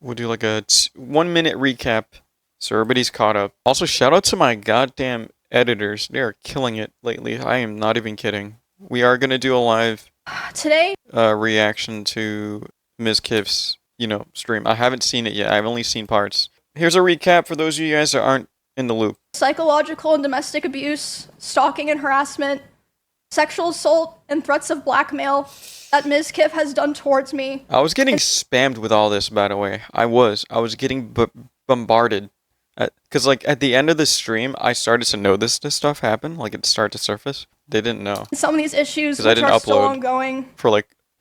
we'll do like a 1 minute recap so everybody's caught up. Also, shout out to my goddamn editors. They are killing it lately. I am not even kidding. We are gonna do a live today reaction to Mizkif's, stream. I haven't seen it yet. I've only seen parts. Here's a recap for those of you guys that aren't in the loop. psychological and domestic abuse, stalking and harassment, sexual assault, and threats of blackmail that Mizkif has done towards me. I was getting spammed with all this, by the way. I was getting bombarded. Because, at the end of the stream, I started to know this stuff happened. It started to surface. They didn't know. Some of these issues Because I didn't are still upload ongoing. for,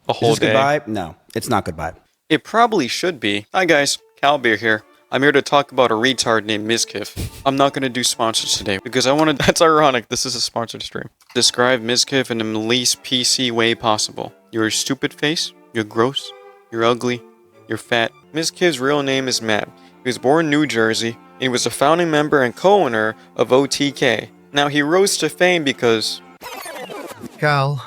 a whole Is this day. goodbye? No, it's not goodbye. It probably should be. Hi, guys. Calbeer here. I'm here to talk about a retard named Mizkif. I'm not going to do sponsors today because I want to... That's ironic. This is a sponsored stream. Describe Mizkif in the least PC way possible. You're a stupid face. You're gross. You're ugly. You're fat. Mizkif's real name is Matt. He was born in New Jersey, and he was a founding member and co-owner of OTK. Now, he rose to fame because... Cal,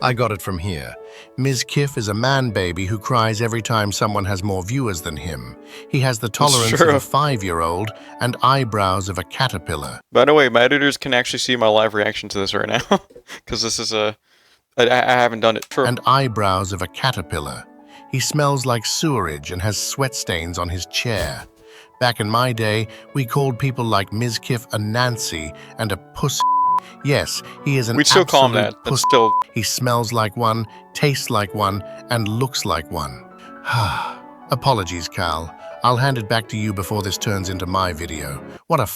I got it from here. Mizkif is a man-baby who cries every time someone has more viewers tthan him. He has the tolerance of a 5-year-old and eyebrows of a caterpillar. By the way, my editors can actually see my live reaction to this right now. Because this is I haven't done it. True. And eyebrows of a caterpillar. He smells like sewerage and has sweat stains on his chair. Back in my day, we called people like Mizkif a Nancy and a puss. Yes, he is an We'd still call him that. absolute puss. That's still... He smells like one, tastes like one, and looks like one. Apologies, Cal. I'll hand it back to you before this turns into my video. What a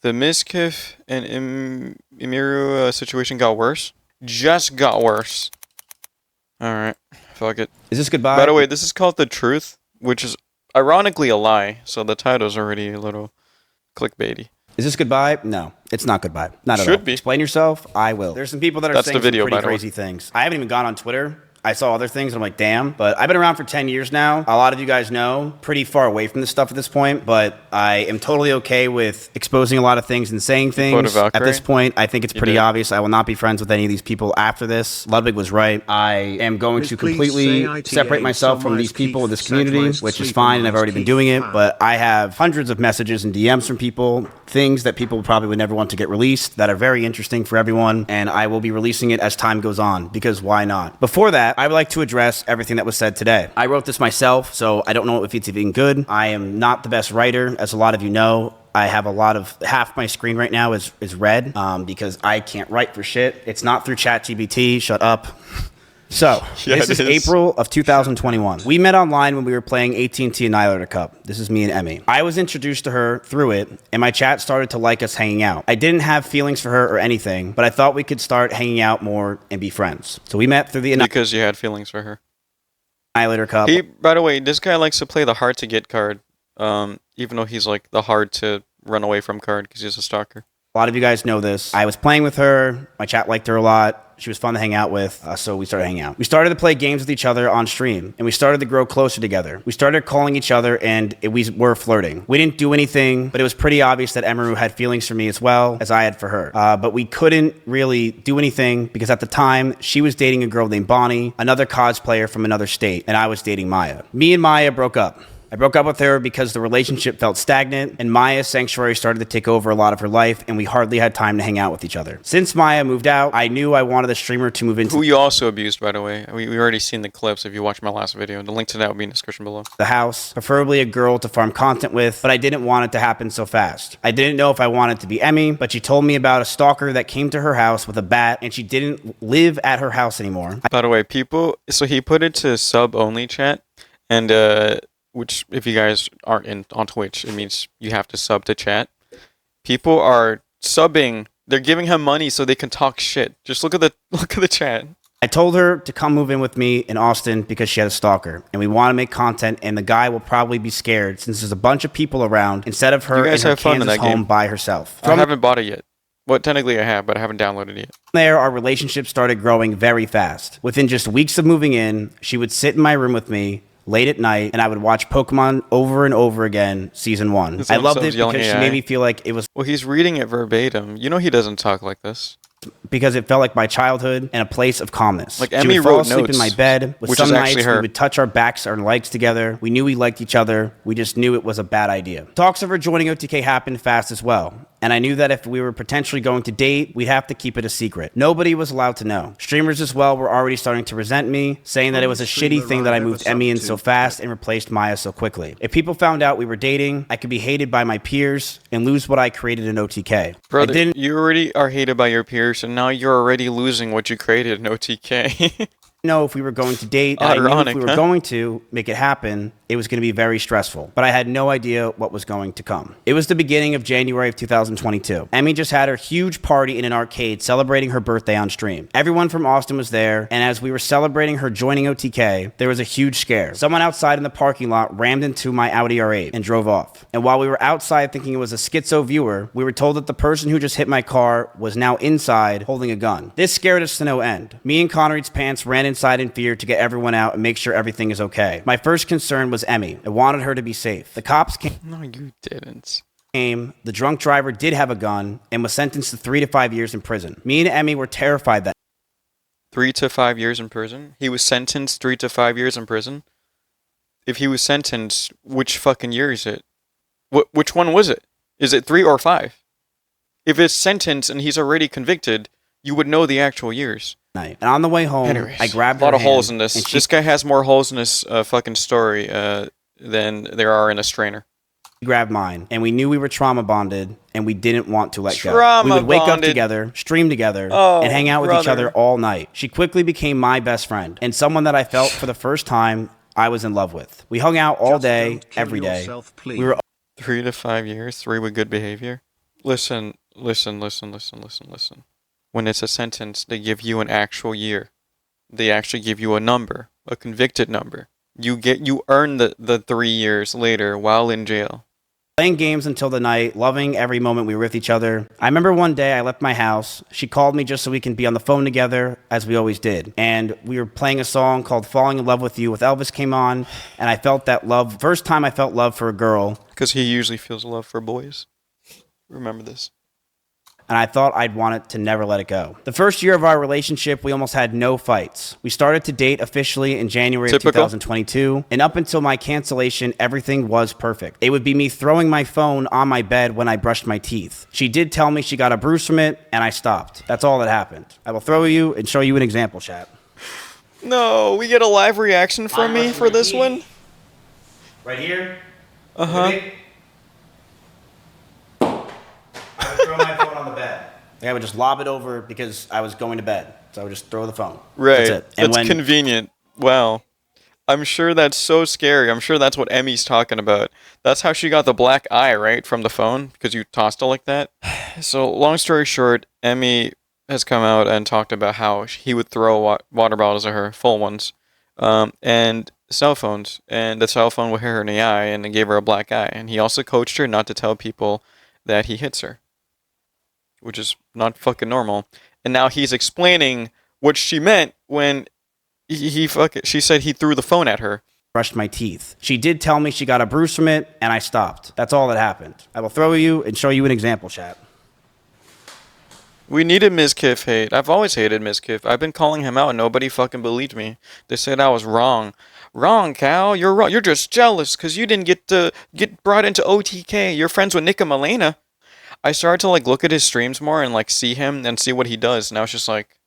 The Mizkif and Imiru situation got worse. Just got worse. Alright, fuck it. Is this goodbye? By the way, this is called The Truth, which is ironically a lie, so the title's already a little clickbaity. Is this goodbye? No, it's not goodbye. Not at all. Should be. Explain yourself. I will. There's some people that are That's saying the video, some pretty by the way. crazy things. I haven't even gone on Twitter. I saw other things, and I'm like, damn. But I've been around for 10 years now. A lot of you guys know, pretty far away from this stuff at this point, but I am totally okay with exposing a lot of things and saying things. At this point, I think it's pretty obvious. I will not be friends with any of these people after this. Ludwig was right. I am going to completely separate myself from these people in this community, which is fine, and I've already been doing it, but I have hundreds of messages and DMs from people, things that people probably would never want to get released that are very interesting for everyone, and I will be releasing it as time goes on, because why not? Before that, I would like to address everything that was said today. I wrote this myself, so I don't know if it's even good. I am not the best writer, as a lot of you know. I have half my screen right now is red, because I can't write for shit. It's not through ChatGPT, shut up. So, Yeah, this is April of 2021. We met online when we were playing AT&T Annihilator Cup. This is me and Emmy. I was introduced to her through it, and my chat started to like us hanging out. I didn't have feelings for her or anything, but I thought we could start hanging out more and be friends. So we met through the Because you had feelings for her. Annihilator Cup. By the way, this guy likes to play the hard to get card, even though he's the hard to run away from card because he's a stalker. A lot of you guys know this. I was playing with her. My chat liked her a lot. She was fun to hang out with, so we started hanging out. We started to play games with each other on stream, and we started to grow closer together. We started calling each other, and we were flirting. We didn't do anything, but it was pretty obvious that Emiru had feelings for me as well as I had for her. But we couldn't really do anything because at the time, she was dating a girl named Bonnie, another cosplayer from another state, and I was dating Maya. Me and Maya broke up. I broke up with her because the relationship felt stagnant, and Maya's sanctuary started to take over a lot of her life, and we hardly had time to hang out with each other. Since Maya moved out, I knew I wanted a streamer to move into Who you also abused, by the way. We already seen the clips if you watched my last video. The link to that will be in the description below. the house, preferably a girl to farm content with, but I didn't want it to happen so fast. I didn't know if I wanted to be Emmy, but she told me about a stalker that came to her house with a bat, and she didn't live at her house anymore. By the way, so he put it to sub-only chat, and, which, if you guys aren't on Twitch, it means you have to sub to chat. People are subbing. They're giving him money so they can talk shit. Just look at the chat. I told her to come move in with me in Austin because she had a stalker, and we want to make content, and the guy will probably be scared since there's a bunch of people around instead of her You in guys her have fun in Kansas that home game. by herself. I haven't bought it yet. Well, technically I have, but I haven't downloaded it yet. There, our relationship started growing very fast. Within just weeks of moving in, she would sit in my room with me late at night, and I would watch Pokemon over and over again, Season 1. I loved it because she made me feel like it was... Well, he's reading it verbatim. You know he doesn't talk like this. because it felt like my childhood and a place of calmness. Like She Emmy would fall wrote asleep notes, in my bed. With which some is actually nights her. we would touch our backs or legs together. We knew we liked each other. We just knew it was a bad idea. Talks of her joining OTK happened fast as well. And I knew that if we were potentially going to date, we'd have to keep it a secret. Nobody was allowed to know. Streamers as well were already starting to resent me, saying that it was a shitty thing that I moved Emmy in so fast and replaced Maya so quickly. If people found out we were dating, I could be hated by my peers and lose what I created in OTK. Brother, I didn't you already are hated by your peers, and now you're already losing what you created in OTK. know if we were going to date. And I knew if Ironic, we were huh? going to make it happen, it was going to be very stressful. But I had no idea what was going to come. It was the beginning of January of 2022. Emmy just had her huge party in an arcade celebrating her birthday on stream. Everyone from Austin was there, and as we were celebrating her joining OTK, there was a huge scare. Someone outside in the parking lot rammed into my Audi R8 and drove off. And while we were outside thinking it was a schizo viewer, we were told that the person who just hit my car was now inside holding a gun. This scared us to no end. Me and Connery's pants ran inside in fear to get everyone out and make sure everything is okay. My first concern was Emmy. I wanted her to be safe. The cops No, you didn't. came. The drunk driver did have a gun and was sentenced to 3 to 5 years in prison. Me and Emmy were terrified that 3 to 5 years in prison? He was sentenced 3 to 5 years in prison? If he was sentenced, which fucking year is it? Which one was it? Is it 3 or 5? If it's sentenced and he's already convicted, you would know the actual years. night. And on the way home, Anyways, I grabbed a lot her of holes hand, in this. and she This guy has more holes in this fucking story than there are in a strainer. grabbed mine, and we knew we were trauma bonded, and we didn't want to let go. Trauma We would wake up bonded. together, stream together, Oh, and hang out with each brother. other all night. She quickly became my best friend, and someone that I felt for the first time I was in love with. We hung out all day, every day. We were 3 to 5 years, 3 with good behavior. Listen. When it's a sentence, they give you an actual year. They actually give you a number, a convicted number. You earn the 3 years later while in jail. playing games until the night, loving every moment we were with each other. I remember one day I left my house. She called me just so we can be on the phone together, as we always did. And we were playing a song called Falling in Love with You with Elvis came on, and I felt that love. First time I felt love for a girl, Because he usually feels love for boys. Remember this. and I thought I'd want it to never let it go. The first year of our relationship, we almost had no fights. We started to date officially in January of Typical. 2022, and up until my cancellation, everything was perfect. It would be me throwing my phone on my bed when I brushed my teeth. She did tell me she got a bruise from it, and I stopped. That's all that happened. I will throw you and show you an example, chat. No, we get a live reaction from me for this one? Right here. Uh-huh. I would throw my phone on the bed. I would just lob it over because I was going to bed. So I would just throw the phone. Right. That's it. And That's when convenient. Wow. I'm sure that's so scary. I'm sure that's what Emmy's talking about. That's how she got the black eye, right? From the phone? Because you tossed it like that? So, long story short, Emmy has come out and talked about how he would throw water bottles at her, full ones, and cell phones. And the cell phone would hit her in the eye, and it gave her a black eye. And he also coached her not to tell people that he hits her, which is not fucking normal. And now he's explaining what she meant when she said he threw the phone at her. brushed my teeth. She did tell me she got a bruise from it, and I stopped. That's all that happened. I will throw you and show you an example, chat. We needed Mizkif hate. I've always hated Mizkif. I've been calling him out and nobody fucking believed me. They said I was wrong. Wrong, Cal. You're wrong. You're just jealous because you didn't get brought into OTK. You're friends with Nick and Malena. I started to look at his streams more and see him and see what he does. And I was just like,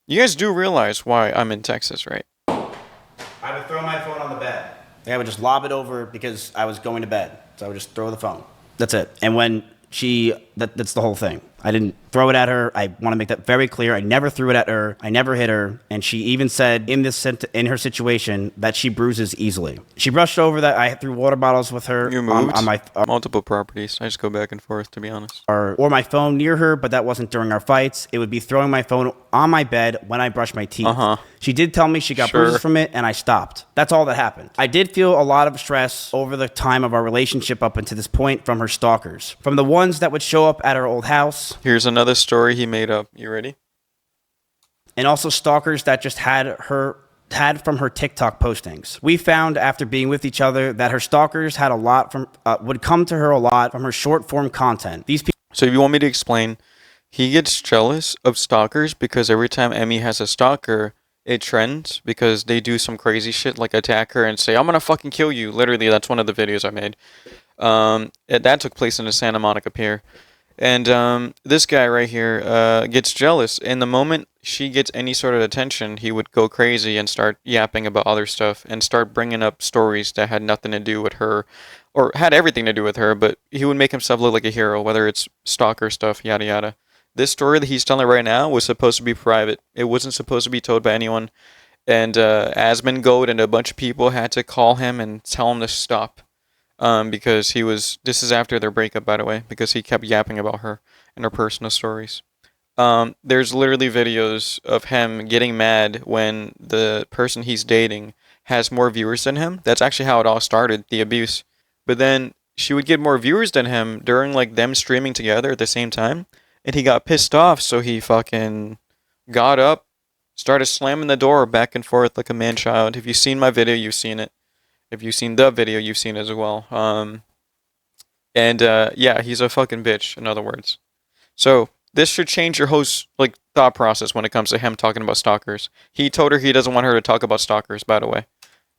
you guys do realize why I'm in Texas, right? I would throw my phone on the bed. I would just lob it over because I was going to bed. So I would just throw the phone. That's it. And when that's the whole thing. I didn't throw it at her. I want to make that very clear. I never threw it at her. I never hit her. And she even said in her situation that she bruises easily. She brushed over that I threw water bottles with her You moved on my multiple properties. I just go back and forth, to be honest. or my phone near her, but that wasn't during our fights. It would be throwing my phone on my bed when I brush my teeth. Uh-huh. She did tell me she got Sure. bruises from it, and I stopped. That's all that happened. I did feel a lot of stress over the time of our relationship up until this point from her stalkers. From the ones that would show up at our old house, Here's another story he made up. You ready? and also stalkers that just had her had from her TikTok postings. We found after being with each other that her stalkers had a lot from would come to her a lot from her short form content. These people. So if you want me to explain, he gets jealous of stalkers because every time Emmy has a stalker, it trends because they do some crazy shit like attack her and say, "I'm gonna fucking kill you." Literally, that's one of the videos I made. That took place in the Santa Monica Pier. And this guy right here gets jealous. And the moment she gets any sort of attention, he would go crazy and start yapping about other stuff and start bringing up stories that had nothing to do with her, or had everything to do with her, but he would make himself look like a hero, whether it's stalker stuff, yada yada. This story that he's telling right now was supposed to be private. It wasn't supposed to be told by anyone. And Asmund Gold and a bunch of people had to call him and tell him to stop. Because this is after their breakup, by the way, because he kept yapping about her and her personal stories. There's literally videos of him getting mad when the person he's dating has more viewers than him. That's actually how it all started, the abuse. But then she would get more viewers than him during like them streaming together at the same time. And he got pissed off, so he fucking got up, started slamming the door back and forth like a man-child. If you've seen my video, you've seen it. If you've seen the video, you've seen it as well. Yeah, he's a fucking bitch, in other words. So this should change your whole thought process when it comes to him talking about stalkers. He told her he doesn't want her to talk about stalkers, by the way.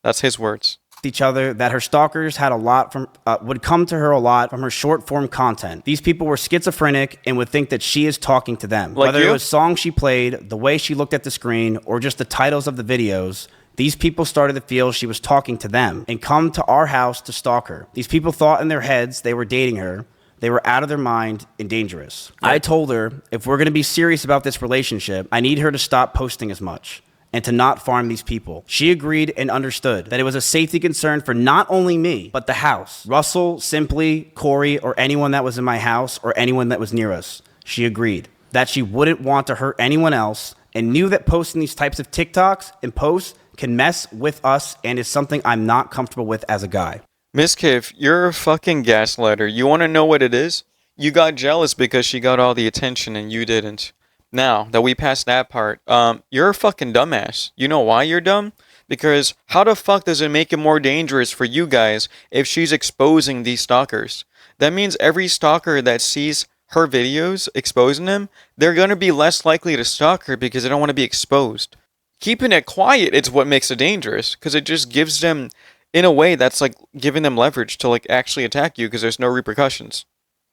That's his words. Each other that her stalkers had a lot from would come to her a lot from her short form content. These people were schizophrenic and would think that she is talking to them. Like Whether you? it was songs she played, the way she looked at the screen, or just the titles of the videos, these people started to feel she was talking to them and come to our house to stalk her. These people thought in their heads they were dating her. They were out of their mind and dangerous. I told her, if we're going to be serious about this relationship, I need her to stop posting as much and to not farm these people. She agreed and understood that it was a safety concern for not only me, but the house. Russell, Simply, Corey, or anyone that was in my house or anyone that was near us. She agreed that she wouldn't want to hurt anyone else and knew that posting these types of TikToks and posts can mess with us and is something I'm not comfortable with as a guy. Mizkif, you're a fucking gaslighter. You want to know what it is? You got jealous because she got all the attention and you didn't. Now that we passed that part, you're a fucking dumbass. You know why you're dumb? Because how the fuck does it make it more dangerous for you guys if she's exposing these stalkers? That means every stalker that sees her videos exposing them, they're going to be less likely to stalk her because they don't want to be exposed. Keeping it quiet is what makes it dangerous, because it just gives them, in a way, that's like giving them leverage to like actually attack you because there's no repercussions,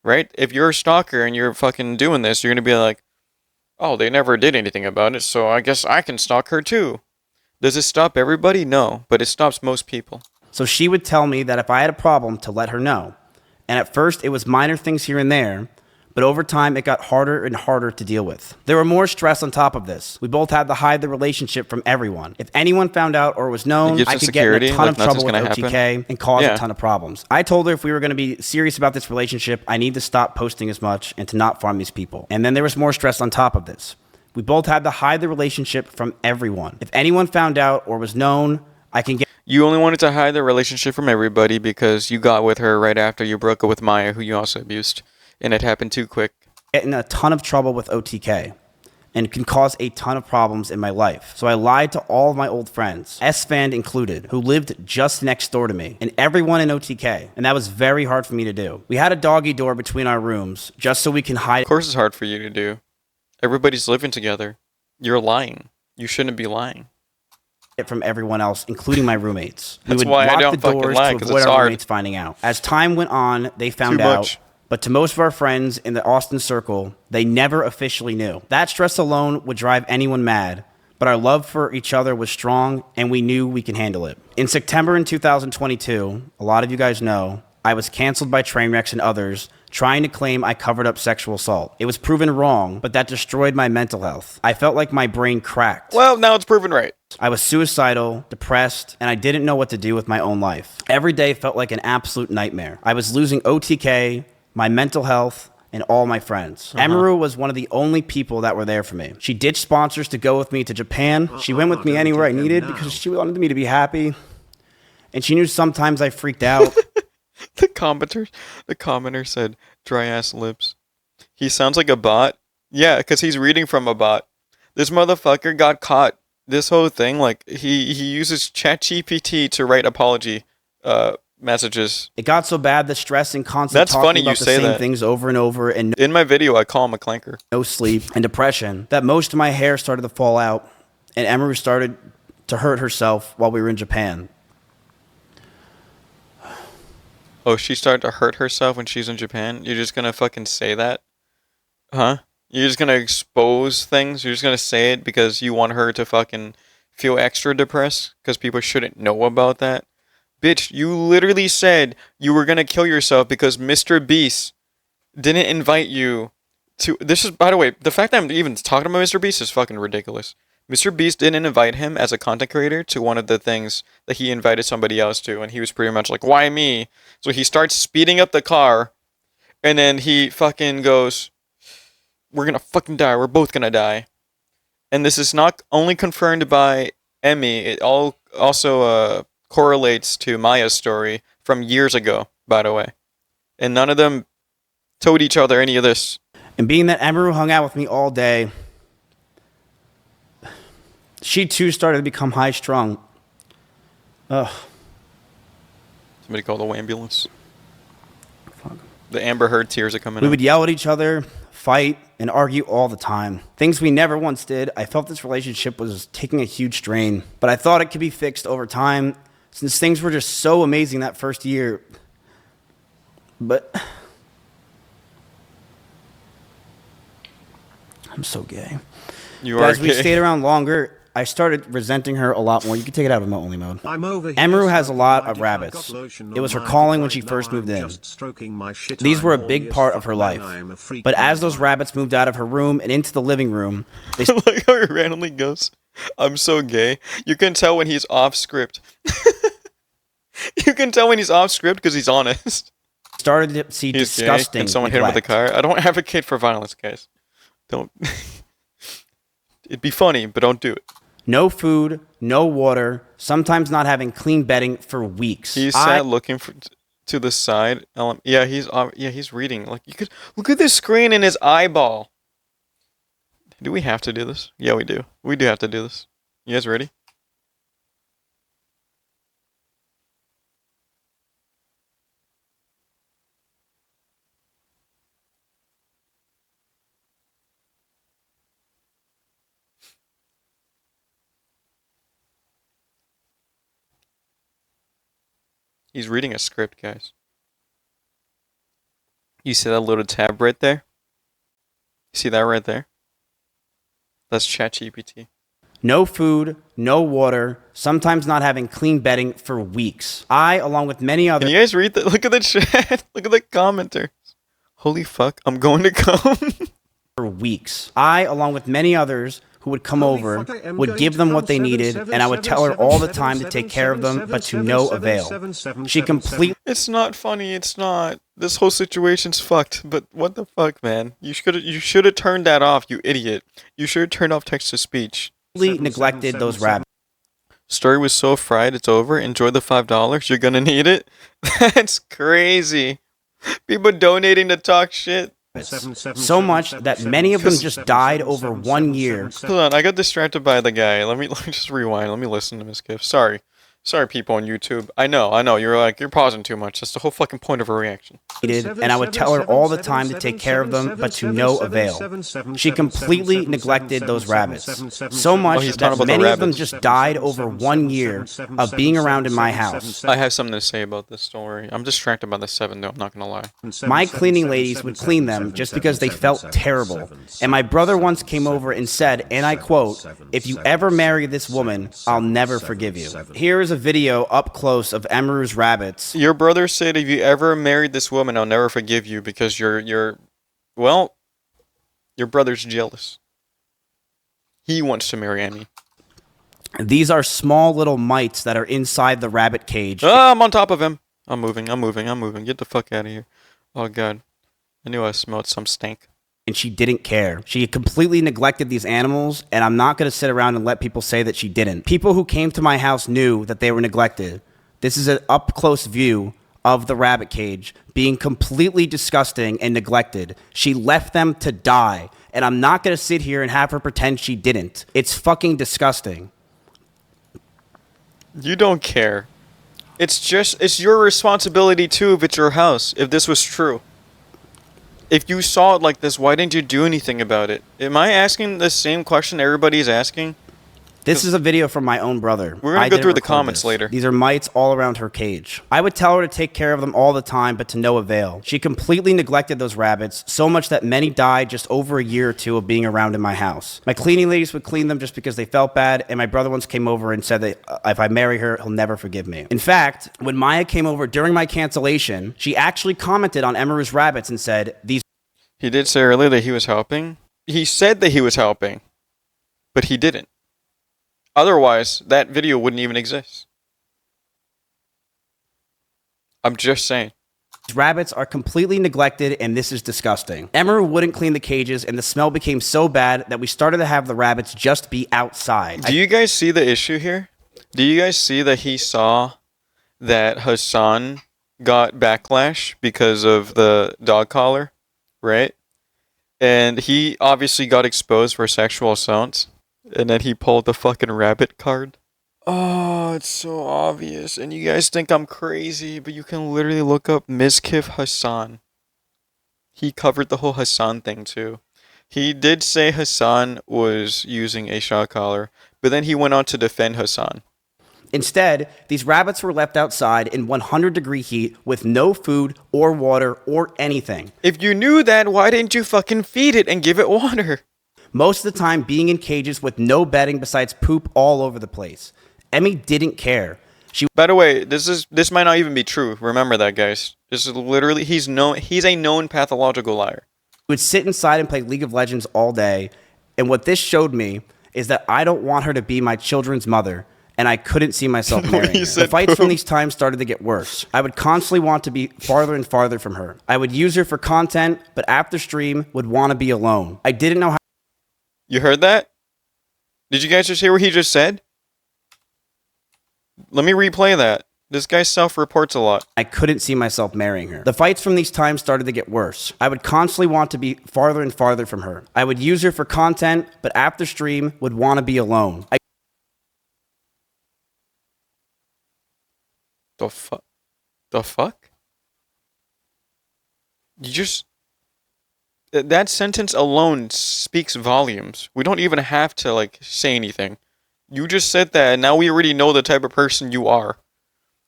right? If you're a stalker and you're fucking doing this, you're going to be like, oh, they never did anything about it, so I guess I can stalk her too. Does it stop everybody? No, but it stops most people. So she would tell me that if I had a problem to let her know. And at first it was minor things here and there, but over time it got harder and harder to deal with. There were more stress on top of this. We both had to hide the relationship from everyone. If anyone found out or was known, I could get in a ton of trouble with OTK and cause a ton of problems. I told her if we were going to be serious about this relationship, I need to stop posting as much and to not farm these people. And then there was more stress on top of this. We both had to hide the relationship from everyone. If anyone found out or was known, I can get... You only wanted to hide the relationship from everybody because you got with her right after you broke up with Maya, who you also abused. And it happened too quick. Get in a ton of trouble with OTK and can cause a ton of problems in my life. So I lied to all of my old friends, S-Fan included, who lived just next door to me, and everyone in OTK. And that was very hard for me to do. We had a doggy door between our rooms just so we can hide. Of course it's hard for you to do. Everybody's living together. You're lying. You shouldn't be lying. It from everyone else, including my roommates. That's why I don't fucking lie, because it's hard. Roommates finding out. As time went on, they found out. But to most of our friends in the Austin circle, they never officially knew. That stress alone would drive anyone mad, but our love for each other was strong, and we knew we can handle it. In September in 2022, a lot of you guys know, I was canceled by Trainwrecks and others, trying to claim I covered up sexual assault. It was proven wrong, but that destroyed my mental health. I felt like my brain cracked. Well, now it's proven right. I was suicidal, depressed, and I didn't know what to do with my own life. Every day felt like an absolute nightmare. I was losing OTK, my mental health, and all my friends. Emaru was one of the only people that were there for me. She ditched sponsors to go with me to Japan. She went with me anywhere I needed because she wanted me to be happy. And she knew sometimes I freaked out. The commenter said, dry ass lips. He sounds like a bot. Yeah, because he's reading from a bot. This motherfucker got caught this whole thing, like he uses ChatGPT to write apology messages. It got so bad, the stress and constant That's talking funny about you the say same that. things over and over, and In my video, I call him a clanker. no sleep and depression, that most of my hair started to fall out, and Emery started to hurt herself while we were in Japan. Oh, she started to hurt herself when she's in Japan? You're just gonna fucking say that? Huh? You're just gonna expose things? You're just gonna say it because you want her to fucking feel extra depressed? Because people shouldn't know about that? Bitch, you literally said you were gonna kill yourself because Mr. Beast didn't invite you to... This is, by the way, the fact that I'm even talking about Mr. Beast is fucking ridiculous. Mr. Beast didn't invite him as a content creator to one of the things that he invited somebody else to, and he was pretty much like, why me? So he starts speeding up the car, and then he fucking goes, we're gonna fucking die, we're both gonna die. And this is not only confirmed by Emmy, it all also correlates to Maya's story from years ago, by the way. And none of them told each other any of this. And being that Emery hung out with me all day, she too started to become high-strung. Ugh. Somebody call the ambulance. Fuck. The Amber Heard tears are coming We out. would yell at each other, fight, and argue all the time. Things we never once did. I felt this relationship was taking a huge strain, but I thought it could be fixed over time since things were just so amazing that first year. But I'm so gay. You But are as we gay. stayed around longer, I started resenting her a lot more. You can take it out of only mode. I'm over here. Emery has a lot of I rabbits. got lotion It was her on my calling when she dick. first Now moved I'm in. just stroking my shit. These I'm were a horny big as part of fuck, her man. life. I am a freak But as man. those rabbits moved out of her room and into the living room, they Like how he randomly goes, I'm so gay. You can tell when he's off script. You can tell when he's off script because he's honest. started to see He's disgusting gay. Can someone hit him with a neglect. car? I don't advocate for violence, guys. Don't. It'd be funny, but don't do it. No food, no water, sometimes not having clean bedding for weeks. He sat looking to the side. Yeah, he's reading. Like you could look at the screen in his eyeball. Do we have to do this? Yeah, we do. We do have to do this. You guys ready? He's reading a script, guys. You see that little tab right there? See that right there? That's ChatGPT. No food, no water, sometimes not having clean bedding for weeks. I, along with many Can others, you guys read that? Look at the chat. Look at the commenters. Holy fuck, I'm going to come. for weeks. I, along with many others who would come Holy over, fuck, I am would going give to them come. what they needed, and I would tell her all the time to take care of them, but to no avail. She completely It's not funny, it's not. This whole situation's fucked, but what the fuck, man? You should have turned that off, you idiot. You should have turned off text-to-speech. neglected those rabbits. Story was so fried, it's over. Enjoy the $5. You're gonna need it. That's crazy. People donating to talk shit. So much that many of them just died over 1 year. Hold on, I got distracted by the guy. Let me just rewind. Let me listen to Mizkif. Sorry, people on YouTube. I know. You're pausing too much. That's the whole fucking point of a reaction. And I would tell her all the time to take care of them, but to no avail. She completely neglected those rabbits. So much he's talking that about the many of them rabbits. just died over 1 year of being around in my house. I have something to say about this. Don't worry. I'm distracted by the 7, though. I'm not gonna lie. My cleaning ladies would clean them just because they felt terrible. And my brother once came over and said, and I quote, "If you ever marry this woman, I'll never forgive you." Here is a video up close of Emeru's rabbits. Your brother said, if you ever married this woman, I'll never forgive you because well, your brother's jealous. He wants to marry Annie. These are small little mites that are inside the rabbit cage. Ah, I'm on top of him. I'm moving. Get the fuck out of here. Oh, God. I knew I smelled some stank. And she didn't care. She completely neglected these animals, and I'm not going to sit around and let people say that she didn't. People who came to my house knew that they were neglected. This is an up-close view of the rabbit cage being completely disgusting and neglected. She left them to die, and I'm not going to sit here and have her pretend she didn't. It's fucking disgusting. You don't care. It's your responsibility too if it's your house, if this was true. If you saw it like this, why didn't you do anything about it? Am I asking the same question everybody's asking? This is a video from my own brother. We're gonna go through the comments later. These are mites all around her cage. I would tell her to take care of them all the time, but to no avail. She completely neglected those rabbits, so much that many died just over a year or two of being around in my house. My cleaning ladies would clean them just because they felt bad, and my brother once came over and said that if I marry her, he'll never forgive me. In fact, when Maya came over during my cancellation, she actually commented on Emiru's rabbits and said, "These..." He did say earlier that he was helping. He said that he was helping, but he didn't. Otherwise, that video wouldn't even exist. I'm just saying. Rabbits are completely neglected, and this is disgusting. Emiru wouldn't clean the cages, and the smell became so bad that we started to have the rabbits just be outside. Do you guys see the issue here? Do you guys see that he saw that Hassan got backlash because of the dog collar, right? And he obviously got exposed for sexual assault. And then he pulled the fucking rabbit card. Oh, it's so obvious. And you guys think I'm crazy, but you can literally look up Mizkif Hassan. He covered the whole Hassan thing too. He did say Hassan was using a shock collar, but then he went on to defend Hassan. Instead, these rabbits were left outside in 100-degree heat with no food or water or anything. If you knew that, why didn't you fucking feed it and give it water? Most of the time being in cages with no bedding besides poop all over the place. Emmy didn't care. By the way, this might not even be true. Remember that, guys. This is literally he's a known pathological liar. Would sit inside and play League of Legends all day, and what this showed me is that I don't want her to be my children's mother, and I couldn't see myself marrying her. The fights from these times started to get worse. I would constantly want to be farther and farther from her. I would use her for content, but after stream would want to be alone. I didn't know how. You heard that? Did you guys just hear what he just said? Let me replay that. This guy self-reports a lot. I couldn't see myself marrying her. The fights from these times started to get worse. I would constantly want to be farther and farther from her. I would use her for content, but after stream would want to be alone. The fuck? The fuck? You just... That sentence alone speaks volumes. We don't even have to, like, say anything. You just said that, and now we already know the type of person you are.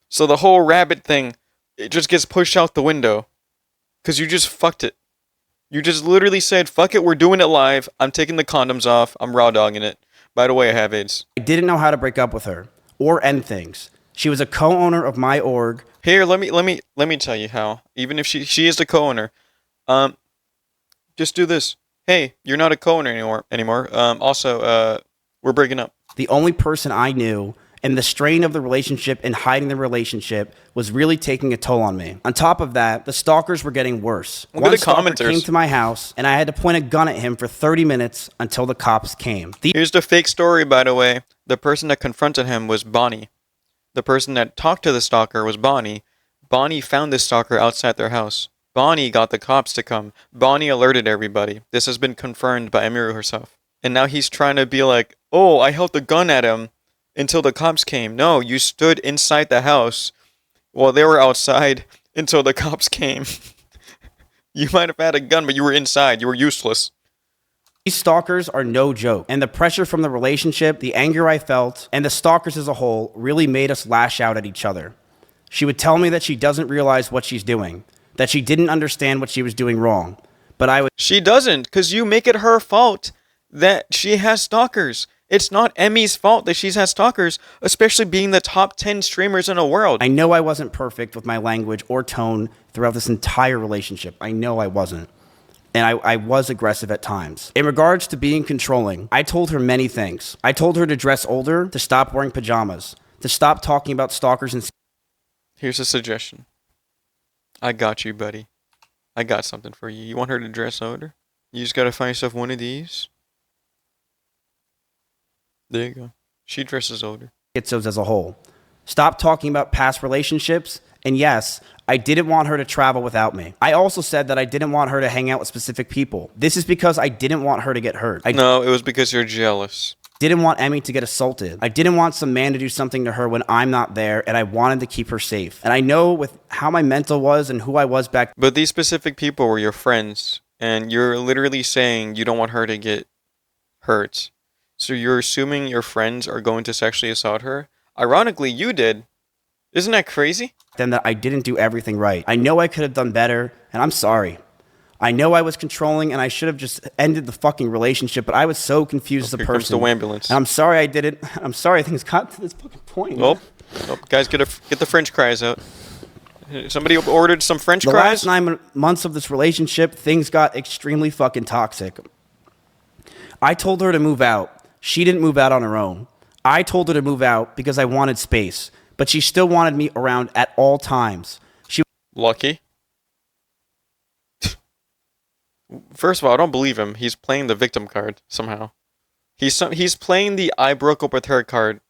So the whole rabbit thing, it just gets pushed out the window. Because you just fucked it. You just literally said, fuck it, we're doing it live. I'm taking the condoms off. I'm raw dogging it. By the way, I have AIDS. I didn't know how to break up with her or end things. She was a co-owner of my org. Here, let me tell you how. Even if she is the co-owner, just do this. Hey, you're not a co-owner anymore. Also, we're breaking up. The only person I knew, and the strain of the relationship and hiding the relationship was really taking a toll on me. On top of that, the stalkers were getting worse. Look at the One commenters. stalker came to my house, and I had to point a gun at him for 30 minutes until the cops came. Here's the fake story, by the way. The person that confronted him was Bonnie. The person that talked to the stalker was Bonnie. Bonnie found the stalker outside their house. Bonnie got the cops to come. Bonnie alerted everybody. This has been confirmed by Emiru herself. And now he's trying to be like, oh, I held the gun at him until the cops came. No, you stood inside the house while they were outside until the cops came. You might have had a gun, but you were inside. You were useless. These stalkers are no joke. And the pressure from the relationship, the anger I felt, and the stalkers as a whole really made us lash out at each other. She would tell me that she doesn't realize what she's doing, that she didn't understand what she was doing wrong. But I would... She doesn't, because you make it her fault that she has stalkers. It's not Emmy's fault that she has stalkers, especially being the top 10 streamers in the world. I know I wasn't perfect with my language or tone throughout this entire relationship. I know I wasn't. And I was aggressive at times. In regards to being controlling, I told her many things. I told her to dress older, to stop wearing pajamas, to stop talking about stalkers and... Here's a suggestion. I got you, buddy. I got something for you. You want her to dress older? You just gotta find yourself one of these. There you go. She dresses older. Schizos as a whole. Stop talking about past relationships. And yes, I didn't want her to travel without me. I also said that I didn't want her to hang out with specific people. This is because I didn't want her to get hurt. No, it was because you're jealous. didn't want Emmy to get assaulted. I didn't want some man to do something to her when I'm not there, and I wanted to keep her safe. And I know with how my mental was and who I was back. But these specific people were your friends, and you're literally saying you don't want her to get hurt. So you're assuming your friends are going to sexually assault her? Ironically, you did. Isn't that crazy? Then that I didn't do everything right. I know I could have done better, and I'm sorry. I know I was controlling, and I should have just ended the fucking relationship, but I was so confused as a Here person. comes the ambulance. And I'm sorry I did it. I'm sorry things got to this fucking point. Oh, guys, get the French fries out. Somebody ordered some French The fries? last 9 months of this relationship, things got extremely fucking toxic. I told her to move out. She didn't move out on her own. I told her to move out because I wanted space, but she still wanted me around at all times. Lucky. First of all, I don't believe him. He's playing the victim card somehow. He's playing the I broke up with her card.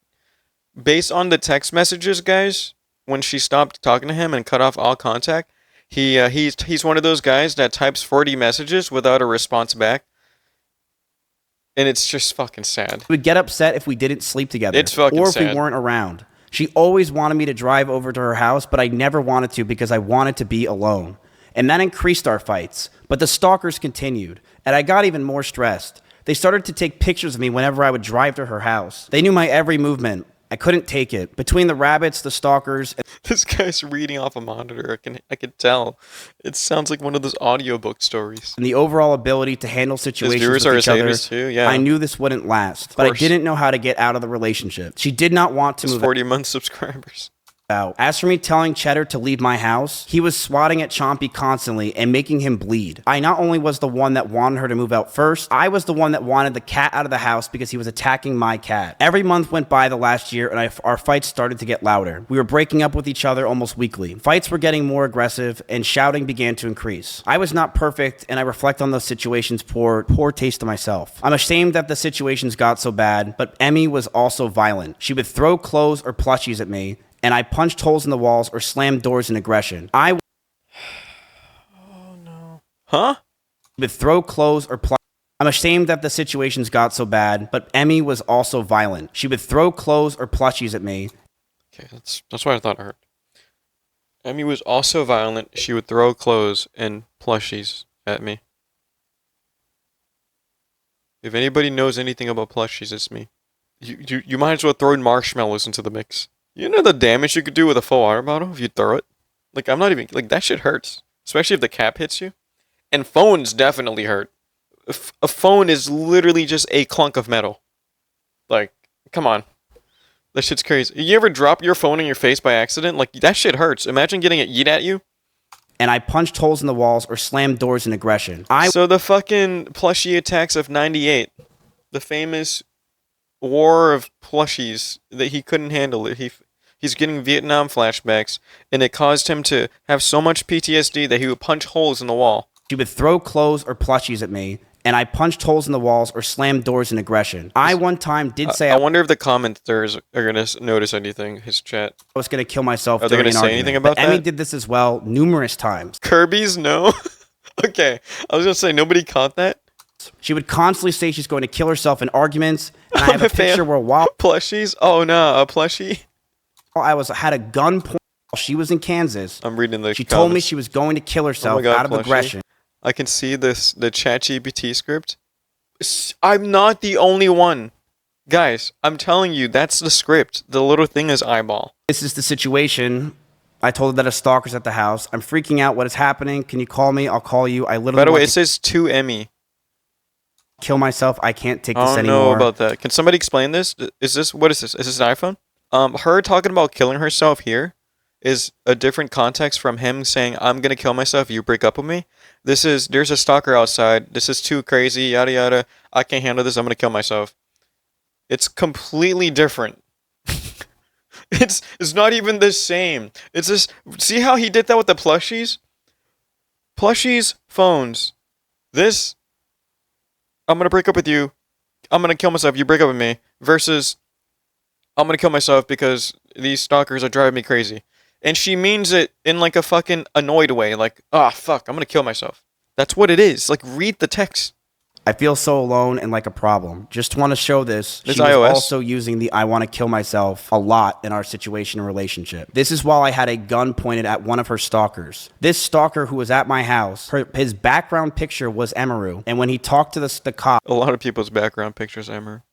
Based on the text messages, guys, when she stopped talking to him and cut off all contact, he's one of those guys that types 40 messages without a response back. And it's just fucking sad. She would get upset if we didn't sleep together. It's fucking or if sad. we weren't around. She always wanted me to drive over to her house, but I never wanted to because I wanted to be alone. And that increased our fights. But the stalkers continued, and I got even more stressed. They started to take pictures of me whenever I would drive to her house. They knew my every movement. I couldn't take it. Between the rabbits, the stalkers... This guy's reading off a monitor. I could tell. It sounds like one of those audiobook stories. And the overall ability to handle situations viewers with are each other, haters too, yeah. I knew this wouldn't last. But I didn't know how to get out of the relationship. She did not want to move 40-month subscribers. out. As for me telling Cheddar to leave my house, he was swatting at Chompy constantly and making him bleed. I not only was the one that wanted her to move out first, I was the one that wanted the cat out of the house because he was attacking my cat. Every month went by the last year and our fights started to get louder. We were breaking up with each other almost weekly. Fights were getting more aggressive and shouting began to increase. I was not perfect and I reflect on those situations poor taste to myself. I'm ashamed that the situations got so bad, but Emmy was also violent. She would throw clothes or plushies at me, and I punched holes in the walls or slammed doors in aggression. I Huh? would throw clothes or I'm ashamed that the situations got so bad, but Emmy was also violent. She would throw clothes or plushies at me. Okay, that's what I thought I heard. Emmy was also violent. She would throw clothes and plushies at me. If anybody knows anything about plushies, it's me. You might as well throw marshmallows into the mix. You know the damage you could do with a full water bottle if you throw it? Like, I'm not even... Like, that shit hurts. Especially if the cap hits you. And phones definitely hurt. A phone is literally just a clunk of metal. Like, come on. That shit's crazy. You ever drop your phone in your face by accident? Like, that shit hurts. Imagine getting it yeet at you. And I punched holes in the walls or slammed doors in aggression. So the fucking plushie attacks of 98. The famous war of plushies that he couldn't handle it. He's getting Vietnam flashbacks, and it caused him to have so much PTSD that he would punch holes in the wall. She would throw clothes or plushies at me, and I punched holes in the walls or slammed doors in aggression. I one time did say I wonder if the commenters are going to notice anything, his chat. I was going to kill myself. Are they going to say anything about that? Emmy did this as well numerous times. Kirby's? No? Okay, I was going to say, nobody caught that? She would constantly say she's going to kill herself in arguments, and I have a picture where while Plushies? Oh no, a plushie? I had a gun point while she was in Kansas. I'm reading the She comments. told me she was going to kill herself God, out of plushie. aggression. I can see the ChatGPT script. I'm not the only one. Guys, I'm telling you, that's the script. The little thing is eyeball. This is the situation. I told her that a stalker's at the house. I'm freaking out. What is happening? Can you call me? I'll call you. I literally By the way, want it says to Emmy. kill myself. I can't take I this don't anymore. know about that. Can somebody explain this? What is this? Is this an iPhone? Her talking about killing herself here is a different context from him saying, I'm gonna kill myself if you break up with me. There's a stalker outside. This is too crazy, yada yada. I can't handle this, I'm gonna kill myself. It's completely different. It's not even the same. It's just, see how he did that with the plushies? Plushies, phones. This, I'm gonna break up with you. I'm gonna kill myself if you break up with me. Versus, I'm gonna kill myself because these stalkers are driving me crazy. And she means it in like a fucking annoyed way. Like, fuck, I'm gonna kill myself. That's what it is. Like, read the text. I feel so alone and like a problem. Just want to show this. It's She was iOS. also using the I want to kill myself a lot in our situation and relationship. This is while I had a gun pointed at one of her stalkers. This stalker who was at my house, his background picture was Emaru. And when he talked to the cop, A lot of people's background pictures, Emmer.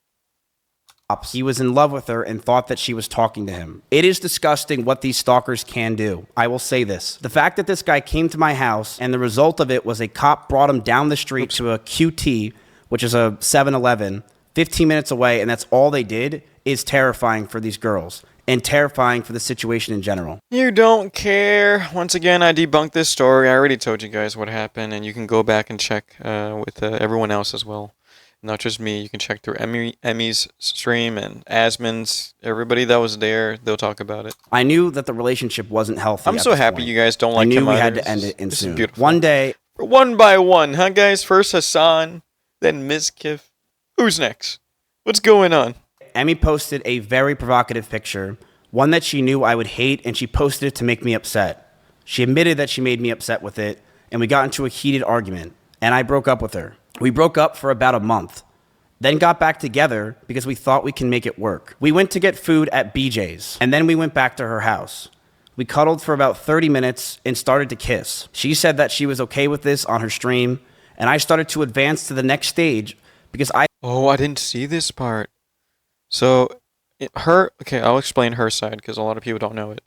he was in love with her and thought that she was talking to him. It is disgusting what these stalkers can do. I will say this. The fact that this guy came to my house and the result of it was a cop brought him down the street to a QT, which is a 7-Eleven, 15 minutes away, and that's all they did, is terrifying for these girls and terrifying for the situation in general. You don't care. Once again, I debunked this story. I already told you guys what happened, and you can go back and check with everyone else as well. Not just me. You can check through Emmy's stream and Asmon's. Everybody that was there, they'll talk about it. I knew that the relationship wasn't healthy. I'm so happy you guys don't like I him knew we had either. to end it in This is soon. beautiful. One day, One by one, huh, guys? First Hassan, then Mizkif. Who's next? What's going on? Emmy posted a very provocative picture, one that she knew I would hate, and she posted it to make me upset. She admitted that she made me upset with it, and we got into a heated argument, and I broke up with her. We broke up for about a month, then got back together because we thought we can make it work. We went to get food at BJ's, and then we went back to her house. We cuddled for about 30 minutes and started to kiss. She said that she was okay with this on her stream, and I started to advance to the next stage because Oh, I didn't see this part. So, okay, I'll explain her side because a lot of people don't know it.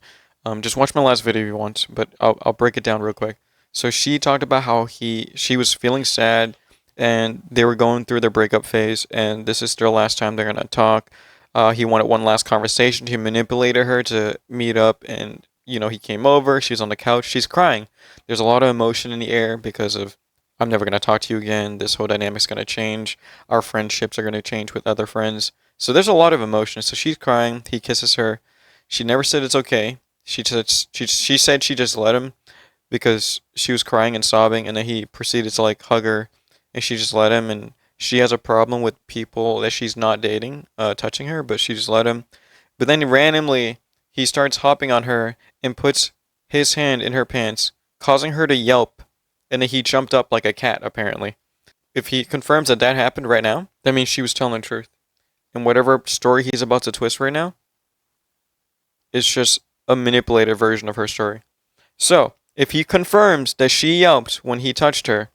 Just watch my last video if you want, but I'll break it down real quick. So she talked about how she was feeling sad and they were going through their breakup phase, and this is their last time they're gonna talk. He wanted one last conversation. He manipulated her to meet up, and he came over. She's on the couch. She's crying. There's a lot of emotion in the air because of I'm never gonna talk to you again. This whole dynamic's gonna change. Our friendships are gonna change with other friends. So there's a lot of emotion. So she's crying. He kisses her. She never said it's okay. She said she just let him because she was crying and sobbing, and then he proceeded to hug her, and she just let him. And she has a problem with people that she's not dating touching her, but she just let him. But then randomly he starts hopping on her and puts his hand in her pants, causing her to yelp, and then he jumped up like a cat apparently. If he confirms that happened right now, that means she was telling the truth. And whatever story he's about to twist right now, it's just a manipulated version of her story. So, if he confirms that she yelped when he touched her,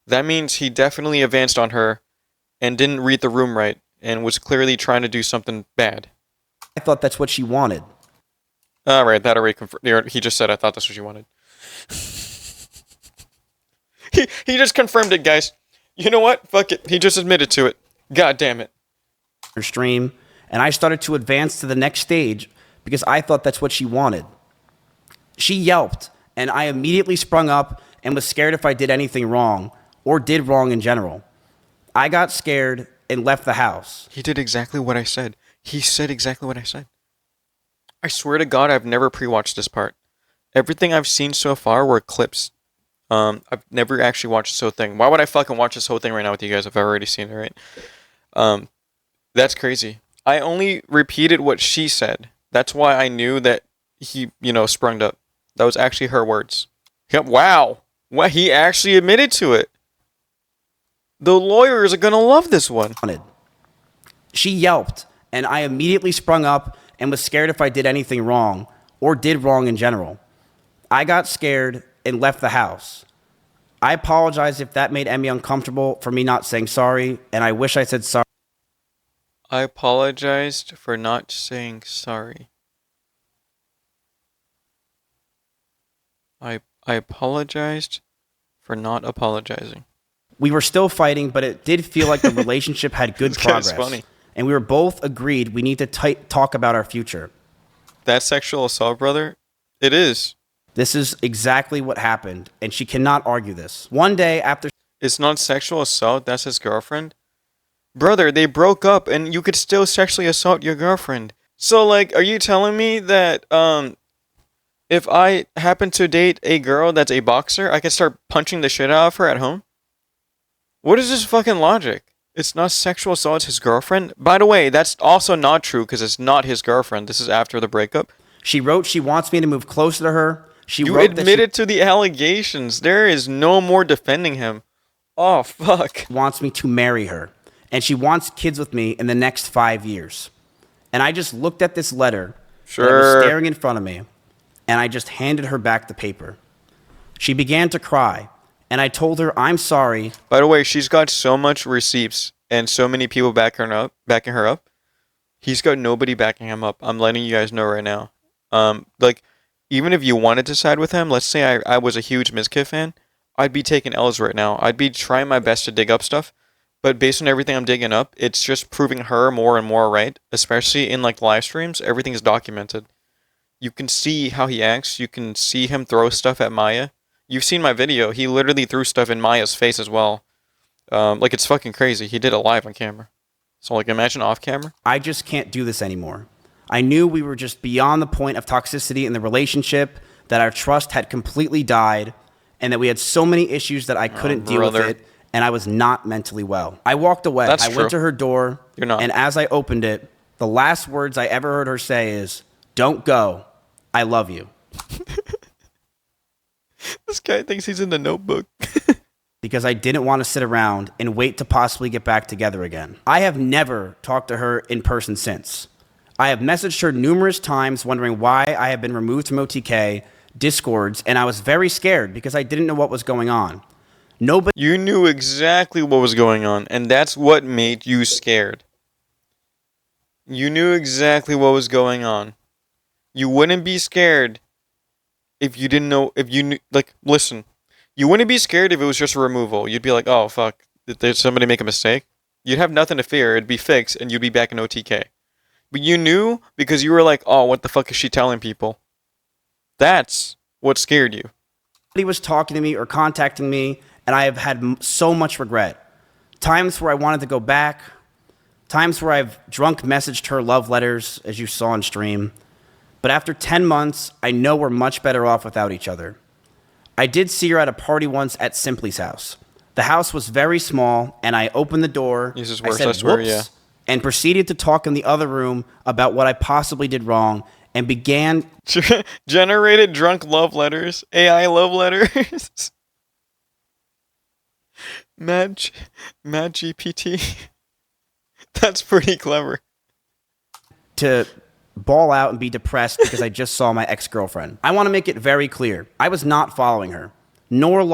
that means he definitely advanced on her and didn't read the room right and was clearly trying to do something bad. I thought that's what she wanted. Alright, that already confirmed. He just said I thought that's what you wanted. he just confirmed it, guys. You know what? Fuck it. He just admitted to it. God damn it. Her stream, and I started to advance to the next stage because I thought that's what she wanted. She yelped, and I immediately sprung up and was scared if I did anything wrong or did wrong in general. I got scared and left the house. He did exactly what I said. He said exactly what I said. I swear to God, I've never pre-watched this part. Everything I've seen so far were clips. I've never actually watched this whole thing. Why would I fucking watch this whole thing right now with you guys if I've already seen it, right? That's crazy. I only repeated what she said. That's why I knew that he, sprung up. That was actually her words. Yep, wow. What, he actually admitted to it. The lawyers are gonna love this one. She yelped, and I immediately sprung up and was scared if I did anything wrong or did wrong in general. I got scared and left the house. I apologize if that made Emmy uncomfortable for me not saying sorry, and I wish I said sorry. I apologized for not saying sorry. I apologized for not apologizing. We were still fighting, but it did feel like the relationship had good This guy's progress. funny. And we were both agreed we need to talk about our future. That sexual assault, brother? It is. This is exactly what happened, and she cannot argue this. One day after... It's not sexual assault, that's his girlfriend? Brother, they broke up and you could still sexually assault your girlfriend. So, are you telling me that, if I happen to date a girl that's a boxer, I can start punching the shit out of her at home? What is this fucking logic? It's not sexual assault, it's his girlfriend? By the way, that's also not true because it's not his girlfriend. This is after the breakup. She wrote she wants me to move closer to her. You admitted to the allegations. There is no more defending him. Oh, fuck. wants me to marry her, and she wants kids with me in the next 5 years. And I just looked at this letter that was staring in front of me, and I just handed her back the paper. She began to cry, and I told her I'm sorry. By the way, she's got so much receipts and so many people backing her up. He's got nobody backing him up. I'm letting you guys know right now. Like, even if you wanted to side with him, let's say I was a huge Mizkif fan, I'd be taking L's right now. I'd be trying my best to dig up stuff, but based on everything I'm digging up, it's just proving her more and more right, especially in like live streams. Everything's documented. You can see how he acts. You can see him throw stuff at Maya. You've seen my video. He literally threw stuff in Maya's face as well. Like, it's fucking crazy. He did it live on camera. So, like, imagine off camera. I just can't do this anymore. I knew we were just beyond the point of toxicity in the relationship, that our trust had completely died, and that we had so many issues that I couldn't deal with it, and I was not mentally well. I walked away. I went to her door, and as I opened it, the last words I ever heard her say is, "Don't go. I love you." This guy thinks he's in the Notebook. Because I didn't want to sit around and wait to possibly get back together again. I have never talked to her in person since. I have messaged her numerous times wondering why I have been removed from OTK, Discords, and I was very scared because I didn't know what was going on. You knew exactly what was going on, and that's what made you scared. You knew exactly what was going on. You wouldn't be scared if you didn't know, if you knew, like, listen. You wouldn't be scared if it was just a removal. You'd be like, oh, fuck, did somebody make a mistake? You'd have nothing to fear. It'd be fixed, and you'd be back in OTK. But you knew because you were like, oh, what the fuck is she telling people? That's what scared you. He was talking to me or contacting me, and I have had so much regret. Times where I wanted to go back. Times where I've drunk messaged her love letters, as you saw on stream. But after 10 months, I know we're much better off without each other. I did see her at a party once at Simply's house. The house was very small, and I opened the door, I said, whoops, and proceeded to talk in the other room about what I possibly did wrong, and began... Generated drunk love letters? AI love letters? Mad GPT? That's pretty clever. To bawl out and be depressed because I just saw my ex-girlfriend. I want to make it very clear. I was not following her, nor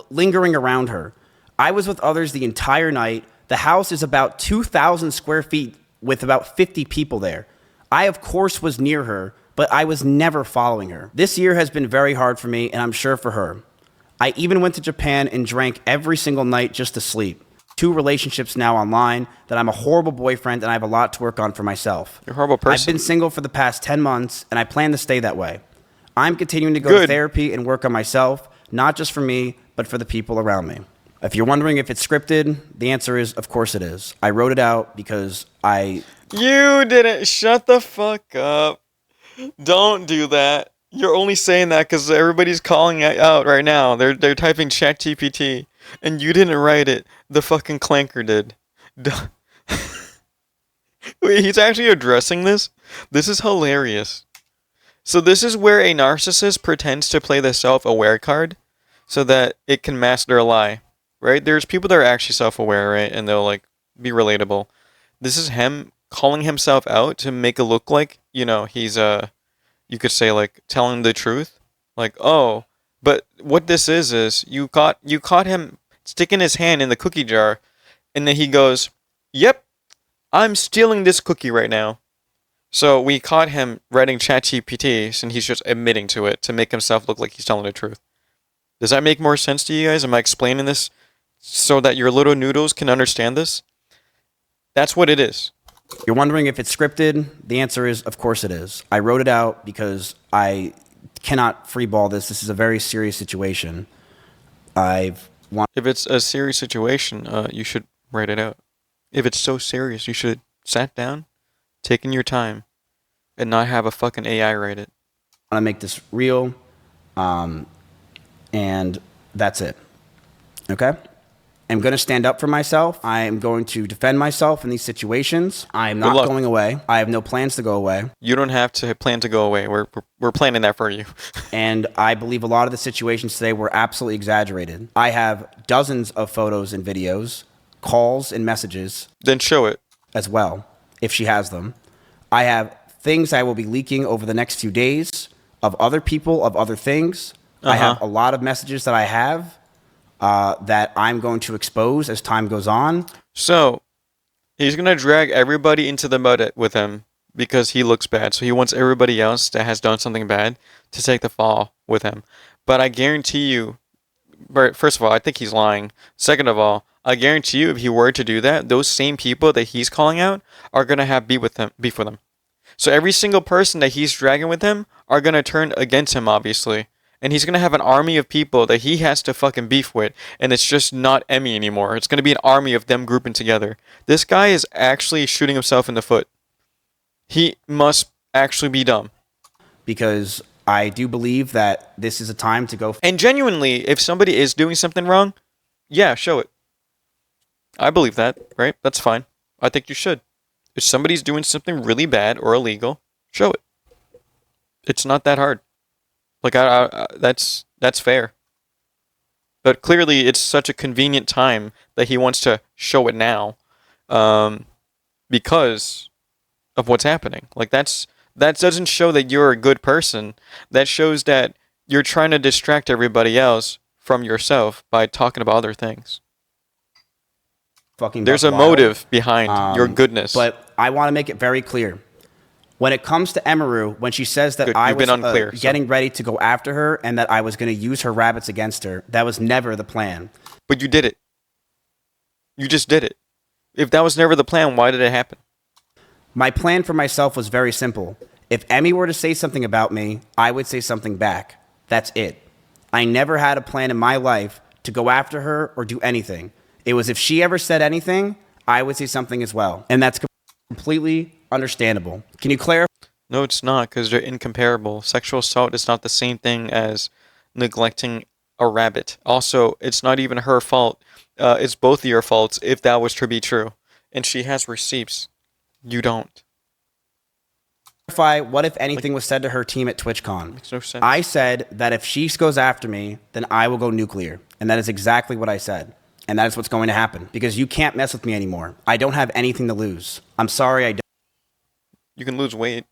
lingering around her. I was with others the entire night. The house is about 2,000 square feet with about 50 people there. I, of course, was near her, but I was never following her. This year has been very hard for me, and I'm sure for her. I even went to Japan and drank every single night just to sleep. 2 relationships now online, that I'm a horrible boyfriend and I have a lot to work on for myself. You're a horrible person. I've been single for the past 10 months and I plan to stay that way. I'm continuing to go to therapy and work on myself, not just for me, but for the people around me. If you're wondering if it's scripted, the answer is, of course it is. I wrote it out because I... You didn't. Shut the fuck up. Don't do that. You're only saying that because everybody's calling it out right now. They're typing ChatGPT. And you didn't write it. The fucking clanker did. Wait, he's actually addressing this? This is hilarious. So this is where a narcissist pretends to play the self-aware card so that it can mask their lie, right? There's people that are actually self-aware, right? And they'll, like, be relatable. This is him calling himself out to make it look like, you know, he's, you could say, like, telling the truth. Like, oh... But what this is you caught him sticking his hand in the cookie jar, and then he goes, "Yep, I'm stealing this cookie right now." So we caught him writing ChatGPT, and he's just admitting to it to make himself look like he's telling the truth. Does that make more sense to you guys? Am I explaining this so that your little noodles can understand this? That's what it is. You're wondering if it's scripted? The answer is, of course it is. I wrote it out because I cannot freeball this. This is a very serious situation. If it's a serious situation, you should write it out. If it's so serious, you should sat down, taking your time, and not have a fucking AI write it. I want to make this real, and that's it. Okay? am going to stand up for myself. I am going to defend myself in these situations. I am not going away. I have no plans to go away. You don't have to plan to go away. We're planning that for you. And I believe a lot of the situations today were absolutely exaggerated. I have dozens of photos and videos, calls and messages. Then show it. As well, if she has them. I have things I will be leaking over the next few days of other people, of other things. I have a lot of messages that I have that I'm going to expose as time goes on. So, he's going to drag everybody into the mud with him because he looks bad. So he wants everybody else that has done something bad to take the fall with him. But I guarantee you, first of all, I think he's lying. Second of all, I guarantee you if he were to do that, those same people that he's calling out are going to have beef with him. So every single person that he's dragging with him are going to turn against him, obviously. And he's going to have an army of people that he has to fucking beef with. And it's just not Emmy anymore. It's going to be an army of them grouping together. This guy is actually shooting himself in the foot. He must actually be dumb. Because I do believe that this is a time to go. And genuinely, if somebody is doing something wrong, yeah, show it. I believe that, right? That's fine. I think you should. If somebody's doing something really bad or illegal, show it. It's not that hard. Like, that's fair. But clearly, it's such a convenient time that he wants to show it now, because of what's happening. Like, that doesn't show that you're a good person. That shows that you're trying to distract everybody else from yourself by talking about other things. There's a motive behind your goodness. But I want to make it very clear. When it comes to Emaru, when she says that I was getting ready to go after her and that I was going to use her rabbits against her, that was never the plan. But you did it. You just did it. If that was never the plan, why did it happen? My plan for myself was very simple. If Emmy were to say something about me, I would say something back. That's it. I never had a plan in my life to go after her or do anything. It was if she ever said anything, I would say something as well. And that's completely understandable. Can you clarify? No, it's not, because they're incomparable. Sexual assault is not the same thing as neglecting a rabbit. Also, it's not even her fault. It's both of your faults if that was to be true. And she has receipts. You don't. What if anything was said to her team at TwitchCon? Makes no sense. I said that if she goes after me, then I will go nuclear. And that is exactly what I said. And that is what's going to happen. Because you can't mess with me anymore. I don't have anything to lose. I'm sorry I don't. You can lose weight.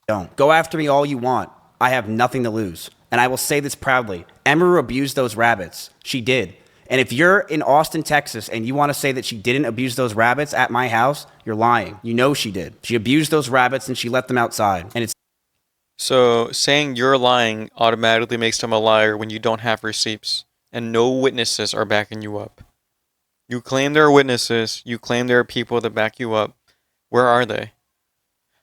Don't. Go after me all you want. I have nothing to lose. And I will say this proudly. Emaru abused those rabbits. She did. And if you're in Austin, Texas, and you want to say that she didn't abuse those rabbits at my house, you're lying. You know she did. She abused those rabbits and she let them outside. And it's so saying you're lying automatically makes them a liar when you don't have receipts and no witnesses are backing you up. You claim there are witnesses. You claim there are people that back you up. Where are they?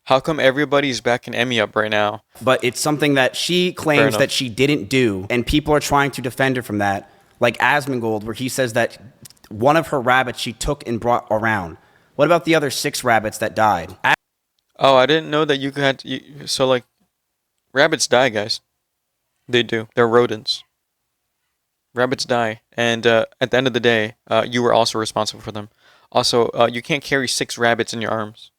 How come everybody's backing Emmy up right now? But it's something that she claims that she didn't do, and people are trying to defend her from that. Like Asmongold, where he says that one of her rabbits she took and brought around. What about the other 6 rabbits that died? Oh, I didn't know that you had... So, like, rabbits die, guys. They do. They're rodents. Rabbits die. And at the end of the day, you were also responsible for them. Also, you can't carry 6 rabbits in your arms.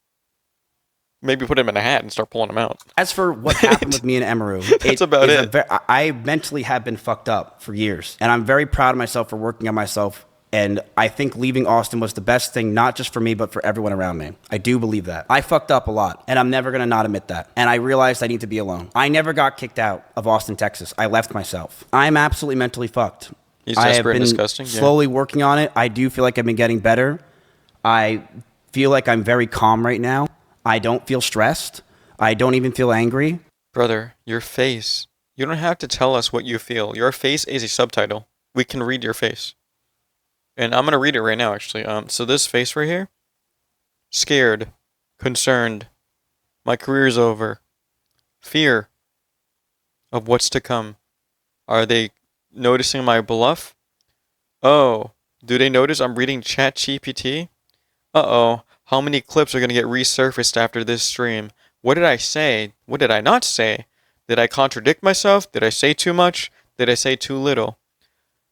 Maybe put them in a hat and start pulling them out. As for what happened with me and Emaru, that's about it. I mentally have been fucked up for years. And I'm very proud of myself for working on myself. And I think leaving Austin was the best thing, not just for me, but for everyone around me. I do believe that. I fucked up a lot, and I'm never going to not admit that. And I realized I need to be alone. I never got kicked out of Austin, Texas. I left myself. I'm absolutely mentally fucked. He's desperate and disgusting. Slowly working on it. I do feel like I've been getting better. I feel like I'm very calm right now. I don't feel stressed. I don't even feel angry. Brother, your face. You don't have to tell us what you feel. Your face is a subtitle. We can read your face. And I'm going to read it right now, actually. So this face right here. Scared. Concerned. My career's over. Fear of what's to come. Are they noticing my bluff? Oh, do they notice I'm reading ChatGPT? Uh-oh. How many clips are going to get resurfaced after this stream? What did I say? What did I not say? Did I contradict myself? Did I say too much? Did I say too little?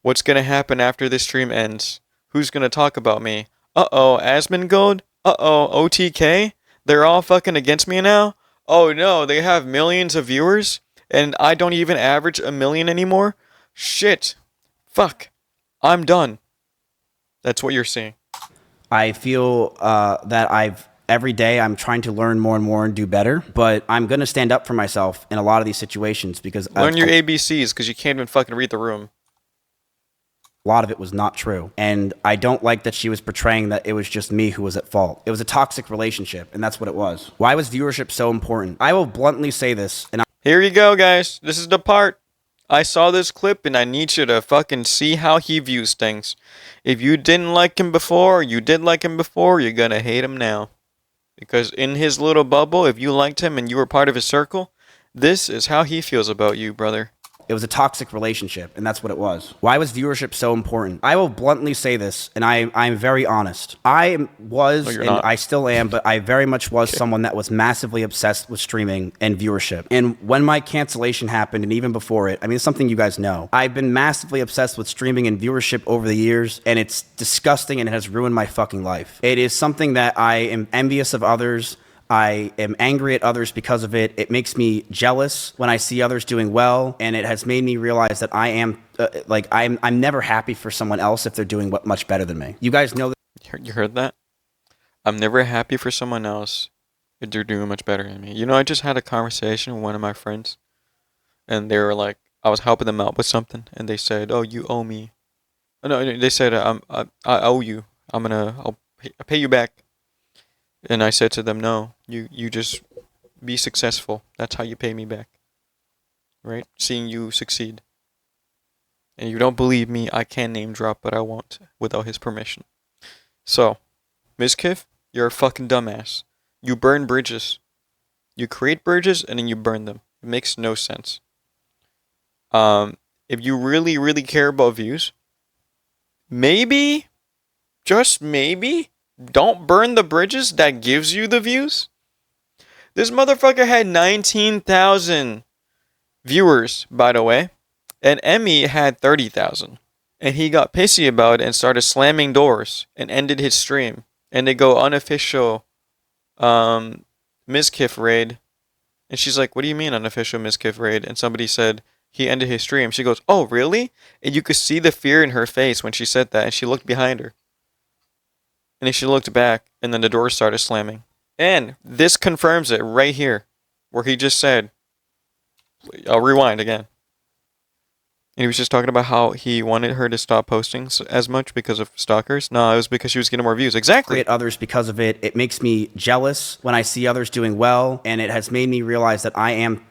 What's gonna happen after this stream ends? Who's gonna talk about me? Uh-oh, Asmongold? Uh-oh, OTK? They're all fucking against me now? Oh no, they have millions of viewers? And I don't even average a million anymore? Shit. Fuck. I'm done. That's what you're seeing. I feel that every day I'm trying to learn more and more and do better, but I'm going to stand up for myself in a lot of these situations because Learn your ABCs because you can't even fucking read the room. a lot of it was not true. And I don't like that she was portraying that it was just me who was at fault. It was a toxic relationship, and that's what it was. Why was viewership so important? I will bluntly say this, and Here you go, guys. This is the part. I saw this clip and I need you to fucking see how he views things. If you didn't like him before, or you did like him before, you're gonna hate him now. Because in his little bubble, if you liked him and you were part of his circle, this is how he feels about you, brother. it was a toxic relationship, and that's what it was. Why was viewership so important? I will bluntly say this, and I'm very honest. I was, and not. I still am, but I very much was someone that was massively obsessed with streaming and viewership. And when my cancellation happened, and even before it, I mean, it's something you guys know. I've been massively obsessed with streaming and viewership over the years, and it's disgusting, and it has ruined my fucking life. It is something that I am envious of others. I am angry at others because of it. It makes me jealous when I see others doing well, and it has made me realize that I am I'm never happy for someone else if they're doing much better than me. You guys know that. You heard that? I'm never happy for someone else if they're doing much better than me. You know, I just had a conversation with one of my friends, and they were like, I was helping them out with something, and they said, "Oh, you owe me." Oh, no, they said, I owe you. I'll pay you back." And I said to them, "No, you just be successful. That's how you pay me back. Right? Seeing you succeed. And you don't believe me, I can name drop, but I won't without his permission." So, Mizkif, you're a fucking dumbass. You burn bridges. You create bridges and then you burn them. It makes no sense. If you really, really care about views, maybe, just maybe, don't burn the bridges that gives you the views. This motherfucker had 19,000 viewers, by the way, and Emmy had 30,000. And he got pissy about it and started slamming doors and ended his stream. And they go unofficial Mizkif raid. And she's like, "What do you mean unofficial Mizkif raid?" And somebody said he ended his stream. She goes, "Oh, really?" And you could see the fear in her face when she said that. And she looked behind her. And then she looked back, and then the doors started slamming. And this confirms it right here, where he just said, I'll rewind again. And he was just talking about how he wanted her to stop posting as much because of stalkers. No, it was because she was getting more views. Exactly. At others because of it. It makes me jealous when I see others doing well, and it has made me realize that I am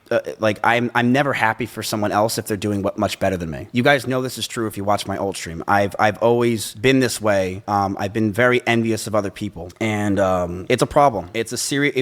I'm never happy for someone else if they're doing much better than me. You guys know this is true if you watch my old stream. I've always been this way. I've been very envious of other people, and it's a problem. It's a serious.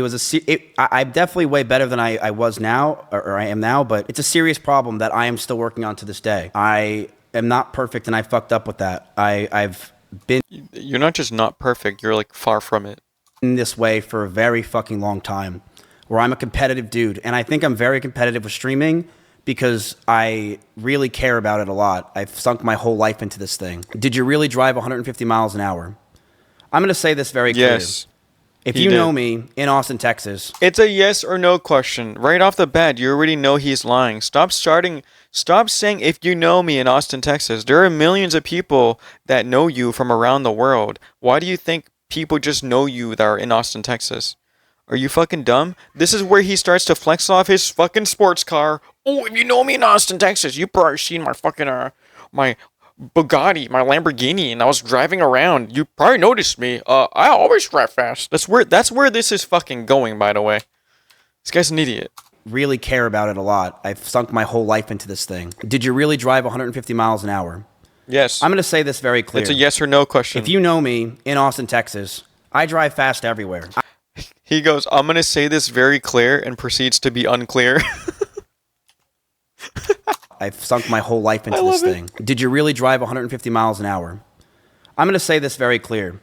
I'm definitely way better than I was now, or I am now, but it's a serious problem that I am still working on to this day. I am not perfect, and I fucked up with that. I've been. You're not just not perfect. You're like far from it. In this way for a very fucking long time, where I'm a competitive dude, and I think I'm very competitive with streaming because I really care about it a lot. I've sunk my whole life into this thing. Did you really drive 150 miles an hour? I'm going to say this very clearly. Yes. If you know me in Austin, Texas. It's a yes or no question. Right off the bat, you already know he's lying. Stop saying if you know me in Austin, Texas. There are millions of people that know you from around the world. Why do you think people just know you that are in Austin, Texas? Are you fucking dumb? This is where he starts to flex off his fucking sports car. "Oh, if you know me in Austin, Texas, you probably seen my fucking, my Bugatti, my Lamborghini, and I was driving around. You probably noticed me. I always drive fast." That's where this is fucking going, by the way. This guy's an idiot. Really care about it a lot. I've sunk my whole life into this thing. Did you really drive 150 miles an hour? Yes. I'm going to say this very clear. It's a yes or no question. If you know me in Austin, Texas, I drive fast everywhere. He goes, "I'm going to say this very clear," and proceeds to be unclear. I've sunk my whole life into this thing. Did you really drive 150 miles an hour? I'm going to say this very clear.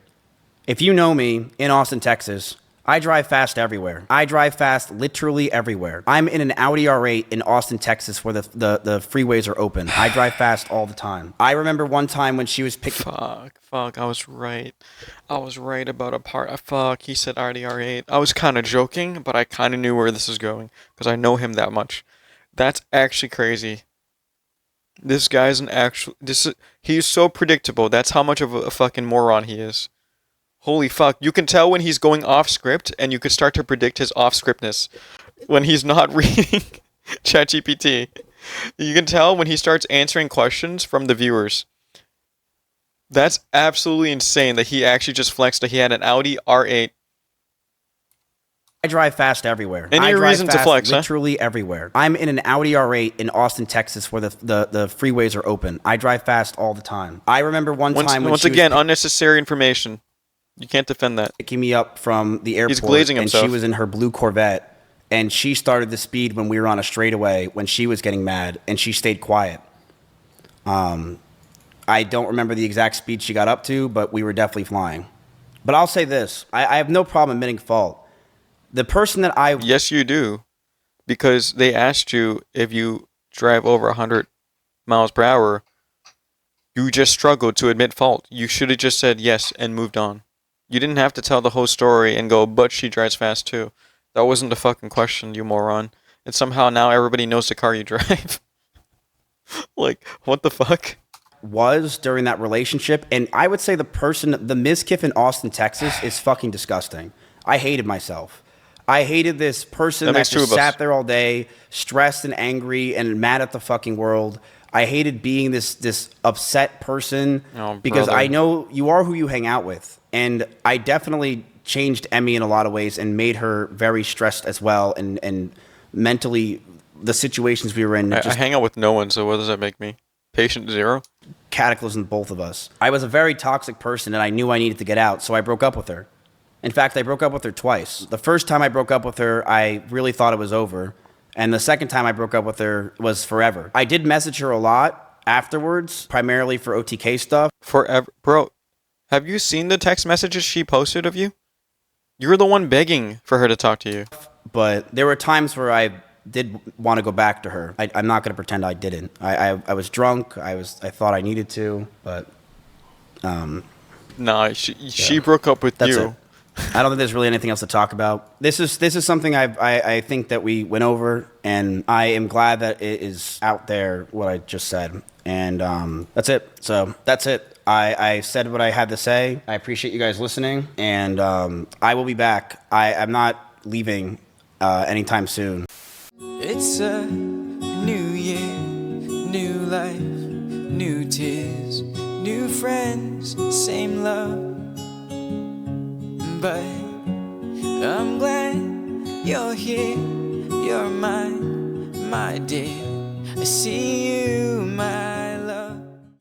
If you know me in Austin, Texas, I drive fast everywhere. I drive fast literally everywhere. I'm in an Audi R8 in Austin, Texas, where the freeways are open. I drive fast all the time. I remember one time when she was picking... Fuck, I was right. I was right about a part. Fuck, he said RDR8. I was kind of joking, but I kind of knew where this is going, because I know him that much. That's actually crazy. This guy's an actual... He's so predictable. That's how much of a fucking moron he is. Holy fuck, you can tell when he's going off script, and you can start to predict his off scriptness when he's not reading ChatGPT. You can tell when he starts answering questions from the viewers. That's absolutely insane that he actually just flexed that he had an Audi R8. I drive fast everywhere. Any I drive reason fast to flex, literally everywhere. I'm in an Audi R8 in Austin, Texas, where the freeways are open. I drive fast all the time. I remember one time when once again, unnecessary information. You can't defend that. Picking me up from the airport, He's glazing and himself. she was in her blue Corvette, and she started the speed when we were on a straightaway when she was getting mad, and she stayed quiet. I don't remember the exact speed she got up to, but we were definitely flying. But I'll say this. I have no problem admitting fault. The person that I... Yes, you do. Because they asked you if you drive over 100 miles per hour, you just struggled to admit fault. You should have just said yes and moved on. You didn't have to tell the whole story and go, but she drives fast too. That wasn't the fucking question, you moron. And somehow now everybody knows the car you drive. Like, what the fuck? Was during that relationship, and I would say the Mizkif in Austin, Texas is fucking disgusting. I hated myself. I hated this person that just sat there all day, stressed and angry and mad at the fucking world. I hated being this upset person because I know you are who you hang out with. And I definitely changed Emmy in a lot of ways and made her very stressed as well, and mentally the situations we were in. I hang out with no one, so what does that make me? Patient zero? Cataclysm, both of us. I was a very toxic person, and I knew I needed to get out, so I broke up with her. In fact, I broke up with her twice. The first time I broke up with her, I really thought it was over. And the second time I broke up with her was forever. I did message her a lot afterwards, primarily for OTK stuff. Forever? Bro, have you seen the text messages she posted of you? You were the one begging for her to talk to you. But there were times where I did want to go back to her. I'm not going to pretend I didn't. I was drunk. I thought I needed to, but... Nah, she broke up with That's you. it. I don't think there's really anything else to talk about. This is something I think that we went over, and I am glad that it is out there, what I just said. And that's it. So that's it. I said what I had to say. I appreciate you guys listening, and I will be back. I'm not leaving anytime soon. It's a new year, new life, new tears, new friends, same love. But I'm glad you're here, you're mine, my dear. I see you, my